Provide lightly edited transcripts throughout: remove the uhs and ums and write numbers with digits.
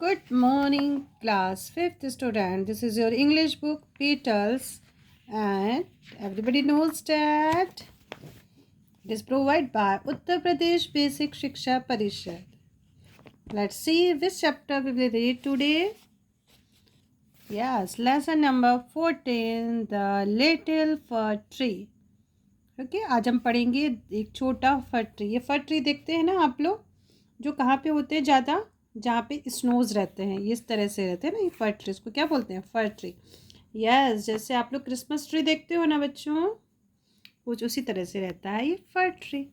Good morning, class 5th student. This is your English book, Petals, and everybody knows that it is provided by Uttar Pradesh Basic Shiksha Parishad. Let's see which chapter we will read today. Yes, lesson number 14, The Little Fir Tree. Okay आज हम पढ़ेंगे एक छोटा फर tree. ये फर tree देखते हैं ना आप लोग, जो कहाँ पे होते हैं ज़्यादा, जहाँ पे स्नोज रहते हैं, इस तरह से रहते हैं ना ये फर ट्री। इसको क्या बोलते हैं? फर ट्री। यस, जैसे आप लोग क्रिसमस ट्री देखते हो ना बच्चों, कुछ उसी तरह से रहता है ये फर ट्री।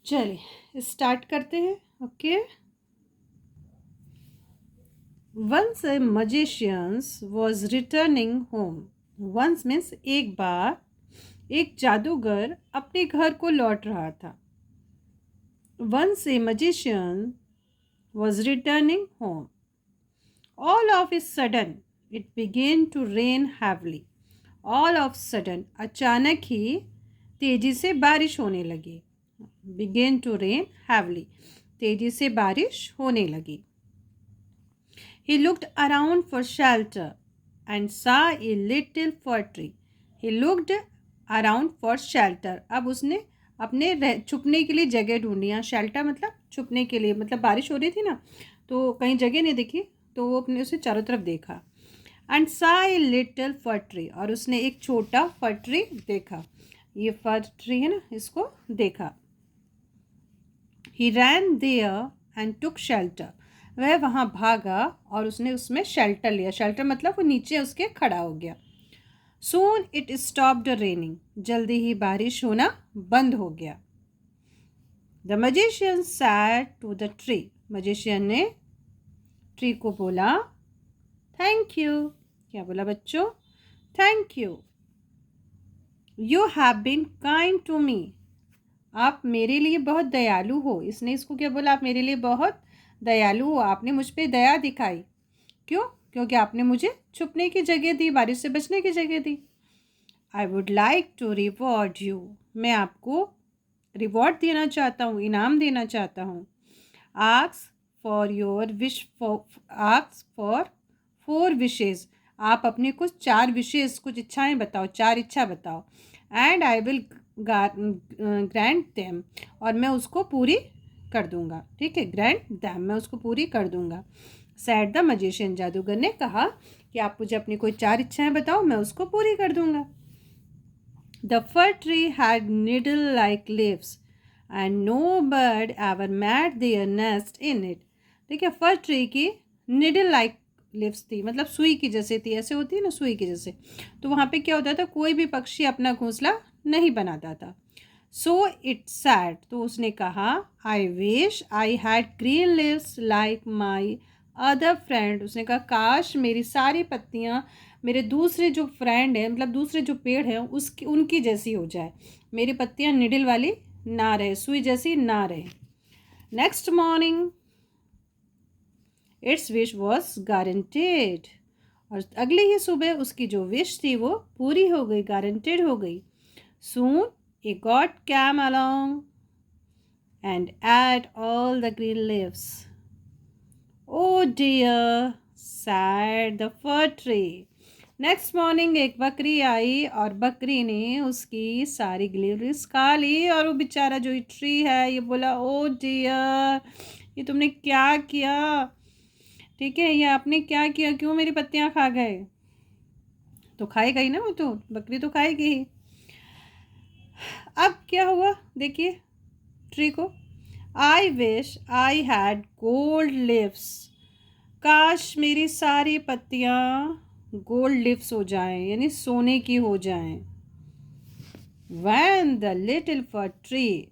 चलिए स्टार्ट करते हैं। Okay. Once a magicians was returning home. Once means एक बार एक जादूगर अपने घर को लौट रहा था। Once a magician was returning home. All of a sudden, it began to rain heavily. All of a sudden, अचानक ही तेजी से बारिश होने लगी। Began to rain heavily. तेजी से बारिश होने लगी। He looked around for shelter and saw a little fir tree. He looked around for shelter. अब उसने अपने छुपने के लिए जगह ढूंढी। यहाँ शेल्टर मतलब छुपने के लिए, मतलब बारिश हो रही थी ना तो कहीं जगह नहीं दिखी, तो वो अपने उसे चारों तरफ देखा। एंड सा ए लिटिल फर ट्री, और उसने एक छोटा फर ट्री देखा। ये फर ट्री है ना, इसको देखा। ही रैन देयर एंड टुक शेल्टर। वह वहाँ भागा और उसने उसमें शेल्टर लिया। शेल्टर मतलब वो नीचे उसके खड़ा हो गया। Soon it stopped raining. जल्दी ही बारिश होना बंद हो गया। The magician said to the tree. Magician ने ट्री को बोला थैंक यू। क्या बोला बच्चों? Thank you. You have been kind to me. आप मेरे लिए बहुत दयालु हो। इसने इसको क्या बोला? आप मेरे लिए बहुत दयालु हो, आपने मुझ पे दया दिखाई। क्यों? क्योंकि आपने मुझे छुपने की जगह दी, बारिश से बचने की जगह दी। I would like to reward you. मैं आपको रिवॉर्ड देना चाहता हूँ, इनाम देना चाहता हूँ। Ask for your wish ask for 4 wishes. आप अपने कुछ 4 विशेज़, कुछ इच्छाएं बताओ, 4 इच्छा बताओ। And I will grant them, और मैं उसको पूरी कर दूंगा। ठीक है, ग्रांट देम, मैं उसको पूरी कर दूंगा। सैड द मजिशियन, जादूगर ने कहा कि आप मुझे अपनी कोई 4 इच्छाएं बताओ, मैं उसको पूरी कर दूंगा। The fir tree had needle-like leaves, and no bird ever made their nest in it. देखिए, फर ट्री की निडल लाइक लिव्स थी, मतलब सुई की जैसे थी, ऐसे होती है ना सुई की जैसे। तो वहाँ पे क्या होता था, कोई भी पक्षी अपना घोंसला नहीं बनाता था। सो इट सैड, तो उसने कहा I wish I had green leaves like my other friend. उसने कहा काश मेरी सारी पत्तियाँ मेरे दूसरे जो फ्रेंड हैं, मतलब दूसरे जो पेड़ हैं उसकी उनकी जैसी हो जाए, मेरी पत्तियाँ निडल वाली ना रहे, सुई जैसी ना रहे। Next morning it's wish was guaranteed, और अगले ही सुबह उसकी जो विश थी वो पूरी हो गई, गारंटेड हो गई। Soon a god came along and ate all the green leaves. Oh dear said the fir tree. Next morning एक बकरी आई और बकरी ने उसकी सारी ग्लीव्स खा ली, और वो बेचारा जो ट्री है ये बोला ओ डियर, ये तुमने क्या किया? ठीक है, ये आपने क्या किया? क्यों मेरी पत्तियां खा गए? तो खाएगा ही ना, वो तो बकरी तो खाएगी ही। अब क्या हुआ देखिए ट्री को। I wish I had gold leaves. काश मेरी सारी पत्तियां गोल्ड लिव्स हो जाएं, यानी सोने की हो जाएं। When the little fir tree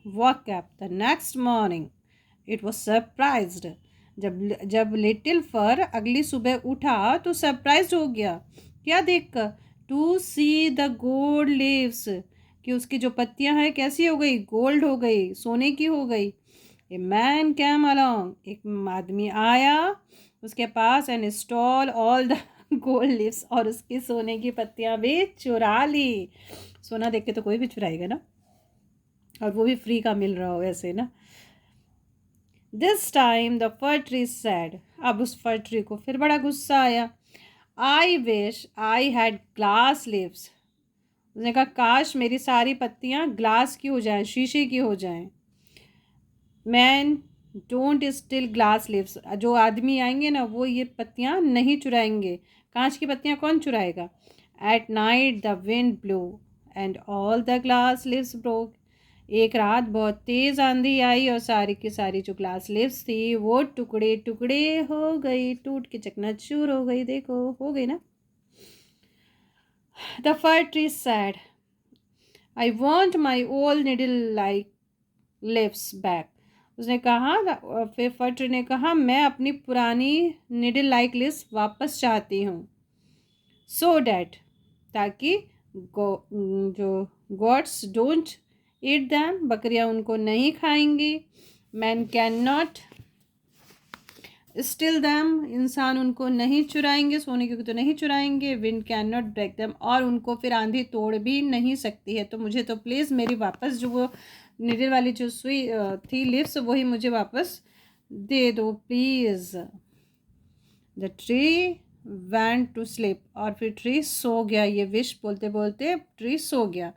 woke up the next morning, it was surprised. जब लिटिल फर अगली सुबह उठा तो सरप्राइज हो गया। क्या देखकर? To see the gold leaves, कि उसकी जो पत्तियां हैं कैसी हो गई? गोल्ड हो गई, सोने की हो गई। ए मैन कैम अलोंग, एक आदमी आया उसके पास, and stole all the gold leaves, और उसकी सोने की पत्तियां भी चुरा ली। सोना देख के तो कोई भी चुराएगा ना, और वो भी फ्री का मिल रहा हो ऐसे ना। This time the fir tree said, अब उस फर ट्री को फिर बड़ा गुस्सा आया। I wish I had glass leaves, उसने कहा काश मेरी सारी पत्तियां ग्लास की हो जाएं, शीशे की हो जाएं। Man don't steal glass leaves, जो आदमी आएंगे ना वो ये पत्तियां नहीं चुराएंगे, कांच की पत्तियां कौन चुराएगा। At night the wind blow and all the glass leaves broke, एक रात बहुत तेज़ आंधी आई और सारी की सारी जो ग्लास लिव्स थी वो टुकड़े टुकड़े हो गई, टूट के चकनाचूर हो गई। देखो हो गई ना। The fir tree said, I want my old needle like leaves back, उसने कहा, फिर फर ट्री ने कहा मैं अपनी पुरानी निडल लाइक लिव्स वापस चाहती हूँ। सो डैट, ताकि जो गॉड्स डोंट ईट दैम, बकरियां उनको नहीं खाएंगी। Man can not steal them, इंसान उनको नहीं चुराएंगे, सोने की तो नहीं चुराएंगे। Wind can not break them, और उनको फिर आंधी तोड़ भी नहीं सकती है। तो मुझे तो प्लीज़ मेरी वापस जो वो निडल वाली जो सुई थी लिप्स, वही मुझे वापस दे दो please. The tree want to sleep, और फिर ट्री सो गया। ये विश बोलते बोलते ट्री सो गया।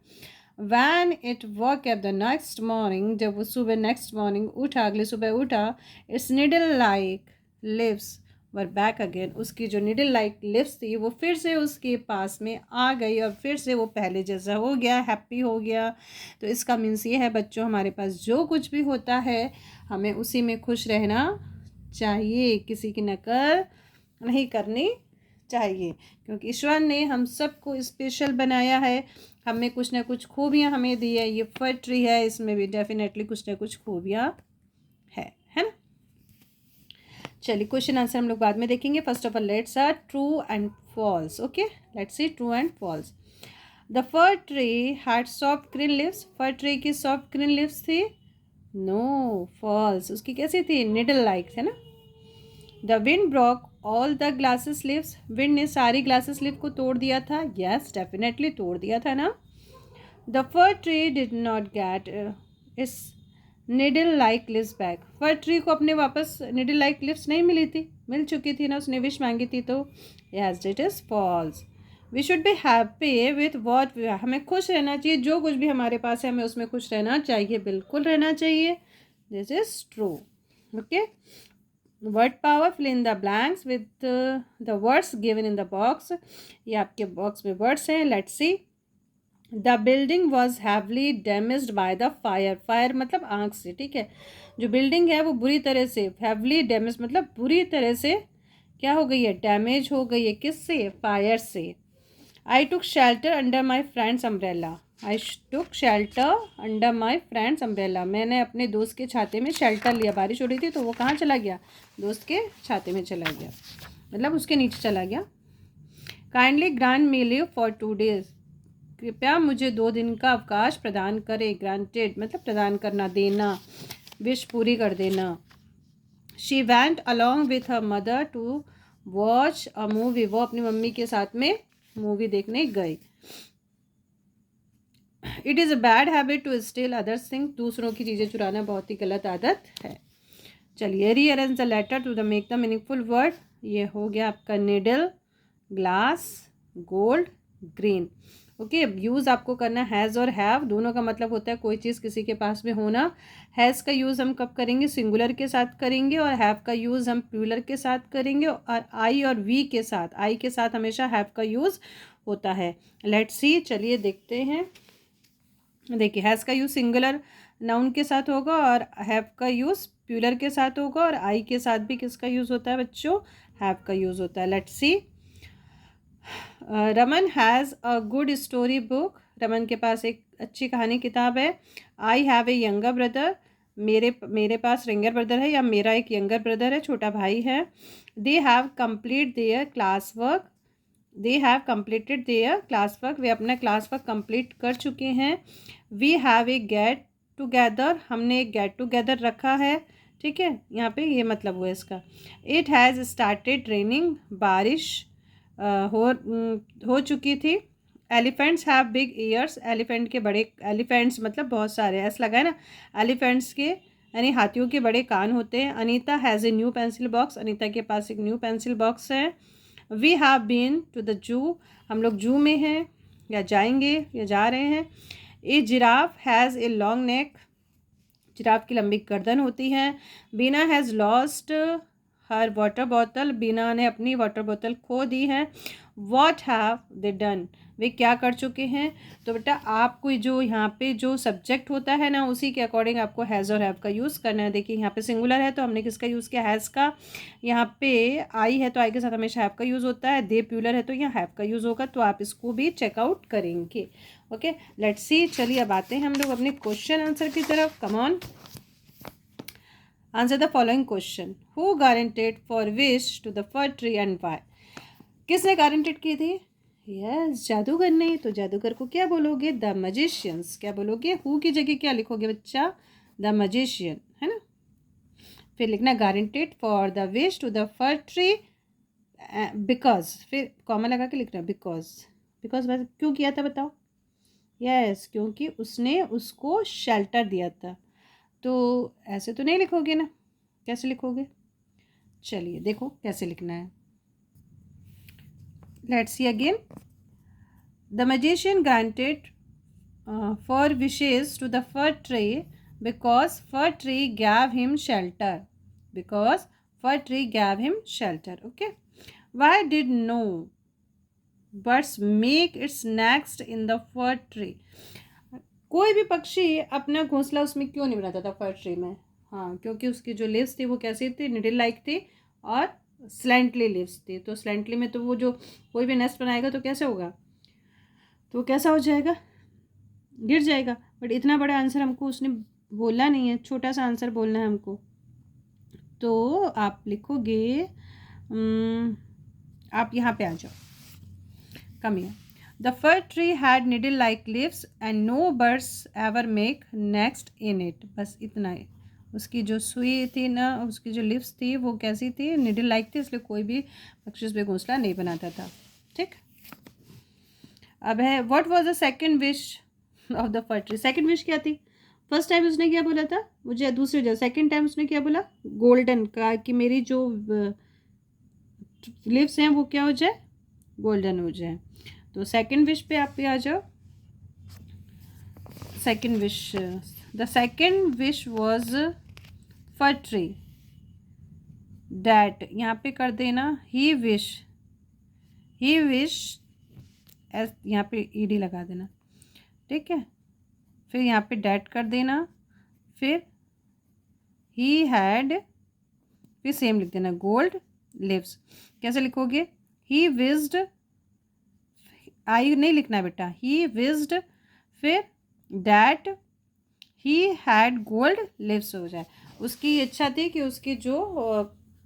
When it woke up the next morning, जब वो सुबह नेक्स्ट मॉर्निंग उठा, अगली सुबह उठा, its needle like leaves were back again, उसकी जो निडल लाइक लिव्स थी वो फिर से उसके पास में आ गई और फिर से वो पहले जैसा हो गया, हैप्पी हो गया। तो इसका मीन्स ये है बच्चों, हमारे पास जो कुछ भी होता है हमें उसी में खुश रहना चाहिए, किसी की नकल नहीं करनी चाहिए, क्योंकि ईश्वर ने हम सबको स्पेशल बनाया है, हमें कुछ ना कुछ खूबियाँ हमें दी है। ये फर ट्री है, इसमें भी डेफिनेटली कुछ ना कुछ खूबियाँ है ना। चलिए क्वेश्चन आंसर हम लोग बाद में देखेंगे। First of all let's are true and false. Okay, let's see true and false. The fir tree had soft green leaves, fir tree की सॉफ्ट ग्रीन लिव्स थी। नो, फॉल्स, उसकी कैसी थी, निडल लाइक है ना। The wind broke all the glasses leaves, wind ने सारी glasses live को तोड़ दिया था। यस, डेफिनेटली तोड़ दिया था ना। The fir tree did not get its needle like leaves back, fir tree को अपने वापस निडल लाइक लिव्स नहीं मिली थी, मिल चुकी थी ना, उसने विश मांगी थी। तो yes, it is false. We should be happy with what, हमें खुश रहना चाहिए, जो कुछ भी हमारे पास है हमें उसमें खुश रहना चाहिए, बिल्कुल रहना चाहिए। This is true. Okay, word power, fill in the blanks with the words given in the box, ये आपके बॉक्स में वर्ड्स हैं। Let's see. The building was heavily damaged by the fire, fire मतलब आग से, ठीक है। जो बिल्डिंग है वो बुरी तरह से, हैवली डैमेज मतलब बुरी तरह से क्या हो गई है, डैमेज हो गई है, किससे, फायर से। I took shelter under my friend's umbrella, I took shelter under my friend's umbrella, मैंने अपने दोस्त के छाते में शेल्टर लिया, बारिश हो रही थी तो वो कहाँ चला गया, दोस्त के छाते में चला गया, मतलब उसके नीचे चला गया। Kindly grant me leave for 2 days, कृपया मुझे 2 दिन का अवकाश प्रदान करें। ग्रांटेड मतलब प्रदान करना, देना, विश पूरी कर देना। She went along with her mother to watch a movie, वो अपनी मम्मी के साथ में मूवी देखने गई। It is a bad habit to steal others thing, दूसरों की चीज़ें चुराना बहुत ही गलत आदत है। चलिए, rearrange the letter to the make the meaningful word, ये हो गया आपका needle, glass, gold, green. Okay, use आपको करना हैज़ और हैव, दोनों का मतलब होता है कोई चीज़ किसी के पास में होना। हैज़ का यूज़ हम कब करेंगे, सिंगुलर के साथ करेंगे, और हैव का यूज़ हम प्लूरल के साथ करेंगे, और आई और वी के साथ, आई के साथ हमेशा हैव का यूज़ होता है। लेट्स सी, चलिए देखते हैं। देखिए, हैज़ का यूज़ सिंगुलर नाउन के साथ होगा, और हैव का यूज़ प्लूरल के साथ होगा, और आई के साथ भी किसका यूज़ होता है बच्चों, हैव का यूज़ होता है। Let's see. Raman has a good story book, Raman के पास एक अच्छी कहानी किताब है। I have a younger brother, मेरे पास यंगर ब्रदर है, या मेरा एक यंगर ब्रदर है, छोटा भाई है। They have complete their class work, they have completed their class work, वे अपना क्लास वर्क कंप्लीट कर चुके हैं। We have a get together, हमने एक गेट टुगेदर रखा है, ठीक है, यहाँ पे ये मतलब हुआ इसका। इट हैज़ स्टार्टेड रेनिंग, बारिश हो चुकी थी। Elephants have big years, elephant के बड़े, एलिफेंट्स मतलब बहुत सारे, ऐसा लगा है ना, एलिफेंट्स के यानी हाथियों के बड़े कान होते हैं। Anita has a new pencil box, Anita के पास एक न्यू पेंसिल बॉक्स है। We have been to the zoo, हम लोग जू में हैं या जाएंगे या जा रहे हैं। A giraffe has a long neck, giraffe की लंबी गर्दन होती है। Beena has lost her water bottle, Beena ने अपनी वाटर बोतल खो दी है। वॉट हैव दे डन, वे क्या कर चुके हैं। तो बेटा आपको जो यहाँ पे जो सब्जेक्ट होता है ना, उसी के अकॉर्डिंग आपको हैज़ और हैव का यूज़ करना है। देखिए यहाँ पे सिंगुलर है तो हमने किसका यूज़ किया, हैज़ का। यहाँ पे आई है तो आई के साथ हमेशा हैव का यूज़ होता है। दे प्लूरल है तो यहाँ हैव का यूज़ होगा। तो आप इसको भी चेकआउट करेंगे। ओके, लेट्स सी। चलिए अब आते हैं हम लोग अपने क्वेश्चन आंसर की तरफ। Come on, answer the following question. Who guaranteed for wish to the fir tree and why, किसने गारंटेड की थी। यस, जादूगर ने। तो जादूगर को क्या बोलोगे, द मजिशियंस। क्या बोलोगे, हु की जगह क्या लिखोगे बच्चा, द मजिशियन, है ना। फिर लिखना guaranteed for the wish to the fir tree because, फिर कॉमा लगा के लिखना बिकॉज। बिकॉज बस क्यों किया था बताओ। यस, क्योंकि उसने उसको शेल्टर दिया था। तो ऐसे तो नहीं लिखोगे ना, कैसे लिखोगे। चलिए देखो कैसे लिखना है। Let's see again. The magician granted for wishes to the fir tree because fir tree gave him shelter, because fir tree gave him shelter. Okay, why did no birds make its nest in the fir tree, कोई भी पक्षी अपना घोंसला उसमें क्यों नहीं बनाता था फर ट्री में। हाँ, क्योंकि उसकी जो लिव्स थी वो कैसी थी, निडल लाइक थी और स्लैंटली लिव्स थी। तो स्लैंटली में तो वो जो कोई भी नेस्ट बनाएगा तो कैसे होगा, तो वो कैसा हो जाएगा, गिर जाएगा। बट इतना बड़ा आंसर हमको उसने बोला नहीं है, छोटा सा आंसर बोलना है हमको। तो आप लिखोगे, आप यहाँ पे आ जाओ, come here. The fir tree had needle like leaves and no birds ever make nest in it, बस इतना ही। उसकी जो सुई थी ना, उसकी जो लिव्स थी वो कैसी थी, निडल लाइक थी, इसलिए कोई भी पक्षी उस पर घोंसला नहीं बनाता था। ठीक, अब है what was the second wish of the fir tree. Second wish क्या थी, फर्स्ट टाइम उसने क्या बोला था मुझे, दूसरे जो सेकंड टाइम उसने क्या बोला, गोल्डन का, कि मेरी जो लिव्स हैं वो क्या हो जाए, गोल्डन हो जाए। तो सेकंड विश पे आप भी आ जाओ। Second wish, the second wish was for tree that, यहाँ पे कर देना ही विश, ही विश, यहाँ पे ईडी लगा देना, ठीक है। फिर यहाँ पे डैट कर देना, फिर ही हैड, फिर सेम लिख देना गोल्ड लिव्स। कैसे लिखोगे, ही विज्ड, आई नहीं लिखना बेटा, ही विज्ड, फिर that he had gold leaves हो जाए। उसकी इच्छा थी कि उसकी जो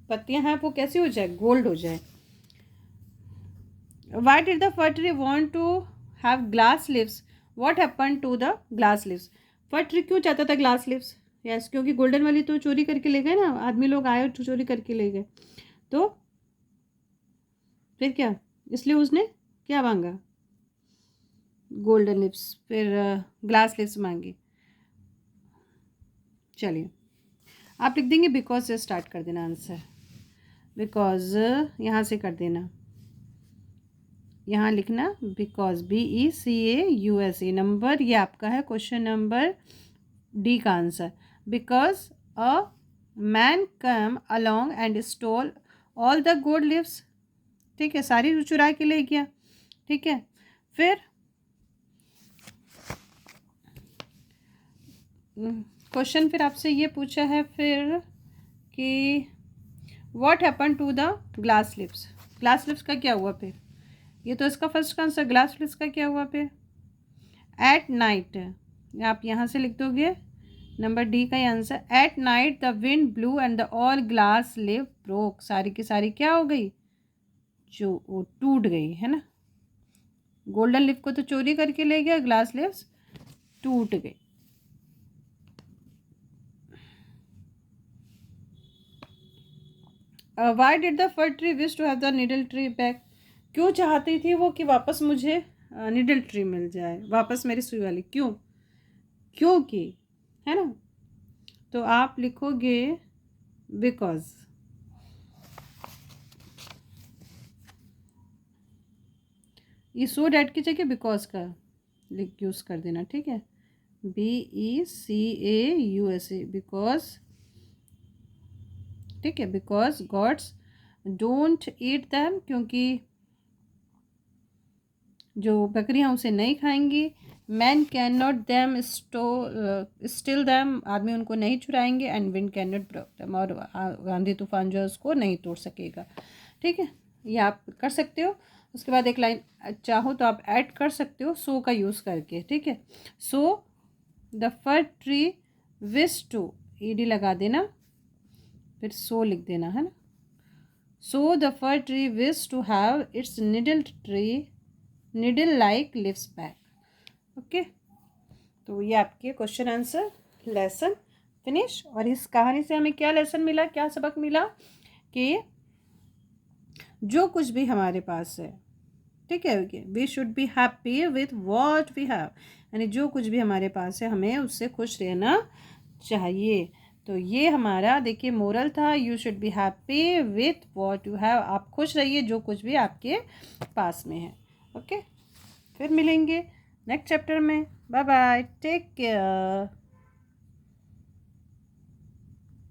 पत्तियां हैं वो कैसी हो जाए, गोल्ड हो जाए। Why did the fir tree want to have glass leaves, what happen to the glass leaves. Fir tree क्यों चाहता था ग्लास लिव्स, यस, क्योंकि गोल्डन वाली तो चोरी करके ले गए ना, आदमी लोग आए और चोरी करके ले गए। तो फिर क्या, इसलिए उसने क्या मांगा, गोल्डन लिप्स, फिर ग्लास लिप्स मांगी। चलिए आप लिख देंगे बिकॉज से स्टार्ट कर देना आंसर, बिकॉज यहाँ से कर देना, यहाँ लिखना बिकॉज, BECAUSE। नंबर ये आपका है क्वेश्चन नंबर डी का answer. Because a man come along and stole all the gold leaves, ठीक है, सारी चुरा के ले गया, ठीक है। फिर क्वेश्चन फिर आपसे ये पूछा है फिर कि what happen to the glass leaves, glass leaves का क्या हुआ फिर, ये तो इसका फर्स्ट का आंसर, ग्लास लिप्स का क्या हुआ फिर, एट नाइट, आप यहाँ से लिख दोगे नंबर डी का ही answer. At night the wind blew and the all glass leave broke, सारी की सारी क्या हो गई, जो वो टूट गई, है ना। गोल्डन लिप को तो चोरी करके ले गया, ग्लास लिव्स टूट गई। Why did the fir tree wish to have the needle tree back, क्यों चाहती थी वो कि वापस मुझे निडल ट्री मिल जाए, वापस मेरी सुई वाली, क्यों, क्योंकि, है ना, तो आप लिखोगे बिकॉज। ये सो डैट की जगह बिकॉज का लिख यूज़ कर देना, ठीक है। BECAUSE बिकॉज, ठीक है। Because gods don't eat them, क्योंकि जो बकरियां उसे नहीं खाएंगी। Man can not them steal them, आदमी उनको नहीं चुराएंगे। And wind can not break them, और आंधी तूफान जो है उसको नहीं तोड़ सकेगा, ठीक है। ये आप कर सकते हो। उसके बाद एक लाइन चाहो तो आप ऐड कर सकते हो सो का यूज़ करके, ठीक है। So the fir tree wish to, ED लगा देना, फिर सो लिख देना, है ना। So the fir tree wish to have its needle like leaves back. Okay, तो ये आपके क्वेश्चन आंसर लेसन फिनिश। और इस कहानी से हमें क्या लेसन मिला, क्या सबक मिला कि जो कुछ भी हमारे पास है, ठीक है, we should be happy with what we have, यानी जो कुछ भी हमारे पास है हमें उससे खुश रहना चाहिए। तो ये हमारा देखिए मोरल था, you should be happy with what you have. आप खुश रहिए जो कुछ भी आपके पास में है। ओके, फिर मिलेंगे नेक्स्ट चैप्टर में। Bye bye, take care.